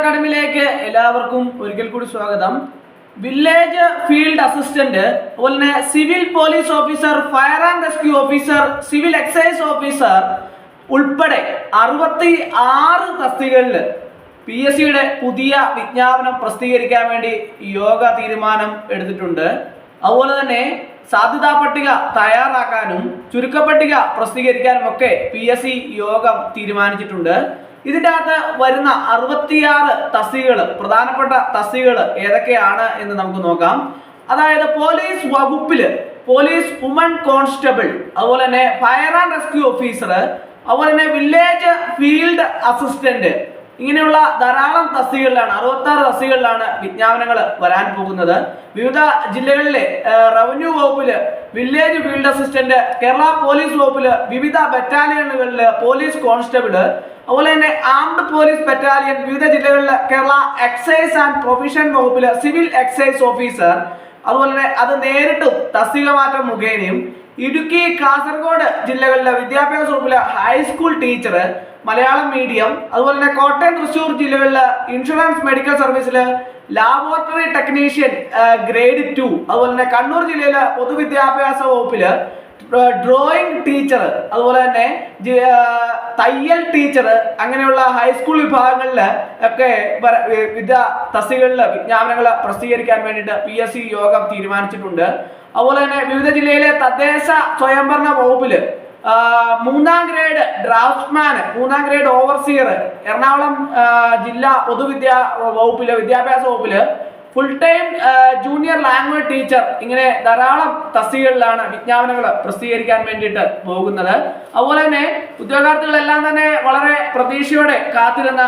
അക്കാഡമിയിലേക്ക് എല്ലാവർക്കും ഒരിക്കൽ കൂടി സ്വാഗതം. വില്ലേജ് ഫീൽഡ് അസിസ്റ്റന്റ്, അതുപോലെ തന്നെ civil police officer, fire and rescue officer, civil excise officer ഉൾപ്പെടെ 66 തസ്തികകളിൽ PSC പുതിയ വിജ്ഞാപനം പ്രസിദ്ധീകരിക്കാൻ വേണ്ടി യോഗ തീരുമാനം എടുത്തിട്ടുണ്ട്. അതുപോലെ തന്നെ സാധ്യതാ പട്ടിക തയ്യാറാക്കാനും ചുരുക്കപ്പട്ടിക പ്രസിദ്ധീകരിക്കാനും ഒക്കെ PSC യോഗം തീരുമാനിച്ചിട്ടുണ്ട്. ഇതിൻ്റെ അകത്ത് വരുന്ന 66 തസ്തികകൾ, പ്രധാനപ്പെട്ട തസ്തികകൾ ഏതൊക്കെയാണ് എന്ന് നമുക്ക് നോക്കാം. അതായത് പോലീസ് വകുപ്പിൽ പോലീസ് വുമൺ കോൺസ്റ്റബിൾ, അതുപോലെ തന്നെ ഫയർ ആൻഡ് റെസ്ക്യൂ ഓഫീസർ, അതുപോലെ തന്നെ വില്ലേജ് ഫീൽഡ് അസിസ്റ്റന്റ്, ഇങ്ങനെയുള്ള ധാരാളം തസ്തികകളിലാണ് 66 തസ്തികകളിലാണ് വിജ്ഞാപനങ്ങൾ വരാൻ പോകുന്നത്. വിവിധ ജില്ലകളിലെ റവന്യൂ വകുപ്പില് village field assistant, Kerala police വകുപ്പില് വിവിധ ബറ്റാലിയനുകളിൽ പോലീസ് കോൺസ്റ്റബിള്, അതുപോലെ തന്നെ ആംഡ് പോലീസ് ബറ്റാലിയൻ, വിവിധ ജില്ലകളിലെ കേരള എക്സൈസ് ആൻഡ് പ്രൊവിഷൻ വകുപ്പില് സിവിൽ എക്സൈസ് ഓഫീസർ, അതുപോലെ തന്നെ അത് നേരിട്ടും തസ്തിക മാറ്റം മുഖേനയും, ഇടുക്കി കാസർഗോഡ് ജില്ലകളിലെ വിദ്യാഭ്യാസ വകുപ്പിലെ ഹൈസ്കൂൾ ടീച്ചർ, മലയാളം മീഡിയം, അതുപോലെ തന്നെ കോട്ടയം തൃശ്ശൂർ ജില്ലകളിലെ ഇൻഷുറൻസ് മെഡിക്കൽ സർവീസില് ലാബോറട്ടറി ടെക്നീഷ്യൻ ഗ്രേഡ് 2, അതുപോലെ തന്നെ കണ്ണൂർ ജില്ലയിലെ പൊതുവിദ്യാഭ്യാസ വകുപ്പില് ഡ്രോയിങ് ടീച്ചർ, അതുപോലെ തന്നെ തയ്യൽ ടീച്ചർ, അങ്ങനെയുള്ള ഹൈസ്കൂൾ വിഭാഗങ്ങളിൽ ഒക്കെ വിവിധ തസ്തികകളിൽ വിജ്ഞാപനങ്ങൾ പ്രസിദ്ധീകരിക്കാൻ വേണ്ടിയിട്ട് PSC യോഗം തീരുമാനിച്ചിട്ടുണ്ട്. അതുപോലെ തന്നെ വിവിധ ജില്ലയിലെ തദ്ദേശ സ്വയംഭരണ വകുപ്പില് 3ാം ഗ്രേഡ് ഡ്രാഫ്റ്റ്മാൻ, 3ാം ഗ്രേഡ് ഓവർസിയർ, എറണാകുളം ജില്ലാ വിദ്യാഭ്യാസ വകുപ്പില് full time junior language teacher, ഇങ്ങനെ ധാരാളം തസ്തികകളിലാണ് വിജ്ഞാപനങ്ങൾ പ്രസിദ്ധീകരിക്കാൻ വേണ്ടിയിട്ട് പോകുന്നത്. അതുപോലെ തന്നെ ഉദ്യോഗാർത്ഥികളെല്ലാം തന്നെ വളരെ പ്രതീക്ഷയോടെ കാത്തിരുന്ന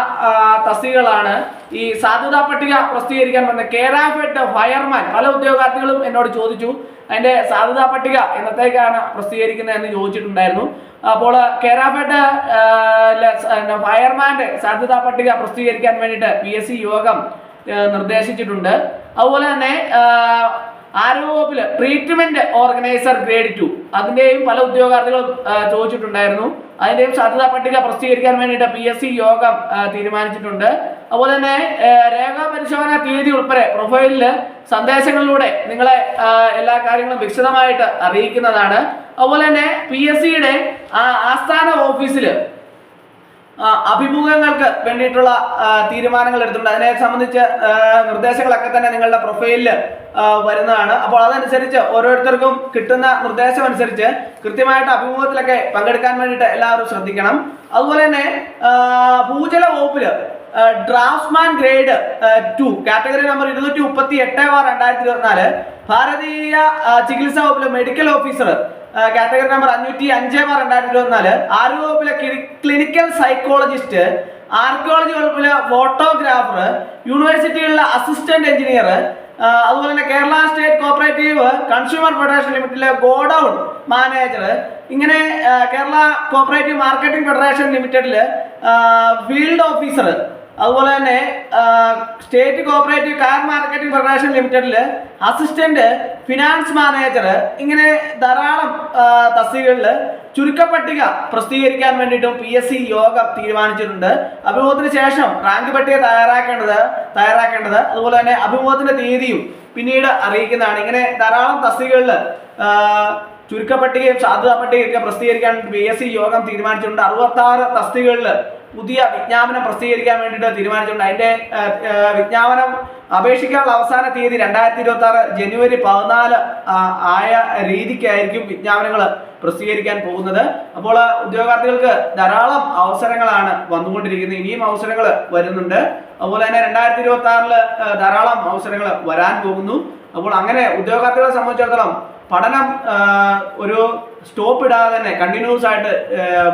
തസ്തികകളാണ്. ഈ സാധ്യതാ പട്ടിക പ്രസിദ്ധീകരിക്കാൻ വന്ന കേരാഫെഡ് ഫയർമാൻ, പല ഉദ്യോഗാർത്ഥികളും എന്നോട് ചോദിച്ചു അതിന്റെ സാധ്യതാ പട്ടിക എന്നത്തേക്കാണ് പ്രസിദ്ധീകരിക്കുന്നത് എന്ന് ചോദിച്ചിട്ടുണ്ടായിരുന്നു. അപ്പോൾ കേരാഫെഡ് ഫയർമാന്റെ സാധ്യതാ പട്ടിക പ്രസിദ്ധീകരിക്കാൻ വേണ്ടിയിട്ട് PSC യോഗം നിർദ്ദേശിച്ചിട്ടുണ്ട്. അതുപോലെ തന്നെ ആരോഗ്യവകുപ്പില് ട്രീറ്റ്മെന്റ് ഓർഗനൈസർ ഗ്രേഡ് 2, അതിന്റെയും പല ഉദ്യോഗാർത്ഥികളും ചോദിച്ചിട്ടുണ്ടായിരുന്നു. അതിന്റെയും സാധ്യതാ പട്ടിക പ്രസിദ്ധീകരിക്കാൻ വേണ്ടിയിട്ട് PSC യോഗം തീരുമാനിച്ചിട്ടുണ്ട്. അതുപോലെ തന്നെ രേഖാ പരിശോധന തീയതി ഉൾപ്പെടെ പ്രൊഫൈലില് സന്ദേശങ്ങളിലൂടെ നിങ്ങളെ എല്ലാ കാര്യങ്ങളും വിശദമായിട്ട് അറിയിക്കുന്നതാണ്. അതുപോലെ തന്നെ PSC ആസ്ഥാന ഓഫീസില് അഭിമുഖങ്ങൾക്ക് വേണ്ടിയിട്ടുള്ള തീരുമാനങ്ങൾ എടുത്തിട്ടുണ്ട്. അതിനെ സംബന്ധിച്ച് നിർദ്ദേശങ്ങളൊക്കെ തന്നെ നിങ്ങളുടെ പ്രൊഫൈലിൽ വരുന്നതാണ്. അപ്പോൾ അതനുസരിച്ച് ഓരോരുത്തർക്കും കിട്ടുന്ന നിർദ്ദേശം അനുസരിച്ച് കൃത്യമായിട്ട് അഭിമുഖത്തിലൊക്കെ പങ്കെടുക്കാൻ വേണ്ടിയിട്ട് എല്ലാവരും ശ്രദ്ധിക്കണം. അതുപോലെ തന്നെ ഭൂജല വകുപ്പില് ഡ്രാഫ്റ്റ്മാൻ ഗ്രേഡ് 2 കാറ്റഗറി നമ്പർ 238/2024, ഭാരതീയ ചികിത്സാ വകുപ്പിലെ മെഡിക്കൽ ഓഫീസർ കാറ്റഗറി നമ്പർ 505/2024, ആരോഗ്യ വകുപ്പിലെ ക്ലിനിക്കൽ സൈക്കോളജിസ്റ്റ്, ആർക്കിയോളജി വകുപ്പിലെ ഫോട്ടോഗ്രാഫർ, യൂണിവേഴ്സിറ്റികളിലെ അസിസ്റ്റന്റ് എഞ്ചിനീയർ, അതുപോലെ തന്നെ Kerala state cooperative consumer federation ലിമിറ്റഡിലെ ഗോഡൌൺ മാനേജർ, ഇങ്ങനെ കേരള കോപ്പറേറ്റീവ് മാർക്കറ്റിംഗ് ഫെഡറേഷൻ ലിമിറ്റഡില് ഫീൽഡ് ഓഫീസർ, അതുപോലെ തന്നെ state cooperative car marketing federation ലിമിറ്റഡില് അസിസ്റ്റന്റ് ഫിനാൻസ് മാനേജർ, ഇങ്ങനെ ധാരാളം തസ്തികകളിൽ ചുരുക്കപ്പട്ടിക പ്രസിദ്ധീകരിക്കാൻ വേണ്ടിയിട്ടും PSC യോഗം തീരുമാനിച്ചിട്ടുണ്ട്. അഭിമുഖത്തിന് ശേഷം റാങ്ക് പട്ടിക തയ്യാറാക്കേണ്ടത്, അതുപോലെ തന്നെ അഭിമുഖത്തിന്റെ തീയതിയും പിന്നീട് അറിയിക്കുന്നതാണ്. ഇങ്ങനെ ധാരാളം തസ്തികകളിൽ ചുരുക്കപ്പട്ടികയും സാധ്യതാ പട്ടികയൊക്കെ പ്രസിദ്ധീകരിക്കാൻ PSC യോഗം തീരുമാനിച്ചിട്ടുണ്ട്. 66 തസ്തികകളിൽ പുതിയ വിജ്ഞാപനം പ്രസിദ്ധീകരിക്കാൻ വേണ്ടിയിട്ട് തീരുമാനിച്ചിട്ടുണ്ട്. അതിന്റെ വിജ്ഞാപനം അപേക്ഷിക്കാനുള്ള അവസാന തീയതി 2026 ജനുവരി 14 ആയ രീതിക്കായിരിക്കും വിജ്ഞാപനങ്ങൾ പ്രസിദ്ധീകരിക്കാൻ പോകുന്നത്. അപ്പോൾ ഉദ്യോഗാർത്ഥികൾക്ക് ധാരാളം അവസരങ്ങളാണ് വന്നുകൊണ്ടിരിക്കുന്നത്. ഇനിയും അവസരങ്ങൾ വരുന്നുണ്ട്. അതുപോലെ തന്നെ 2026 ധാരാളം അവസരങ്ങൾ വരാൻ പോകുന്നു. അപ്പോൾ അങ്ങനെ ഉദ്യോഗാർത്ഥികളെ സംബന്ധിച്ചിടത്തോളം പഠനം ഒരു സ്റ്റോപ്പ് ഇടാതെ തന്നെ കണ്ടിന്യൂസ് ആയിട്ട്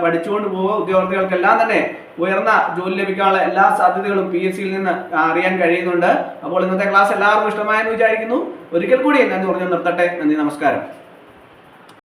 പഠിച്ചുകൊണ്ട് പോവുക. ഉദ്യോഗാർത്ഥികൾക്കെല്ലാം തന്നെ ഉയർന്ന ജോലി ലഭിക്കാനുള്ള എല്ലാ സാധ്യതകളും PSCയിൽ നിന്ന് അറിയാൻ കഴിയുന്നുണ്ട്. അപ്പോൾ ഇന്നത്തെ ക്ലാസ് എല്ലാവർക്കും ഇഷ്ടമായെന്ന് വിചാരിക്കുന്നു. ഒരിക്കൽ കൂടി നന്ദി പറഞ്ഞു നിർത്തട്ടെ. നന്ദി, നമസ്കാരം.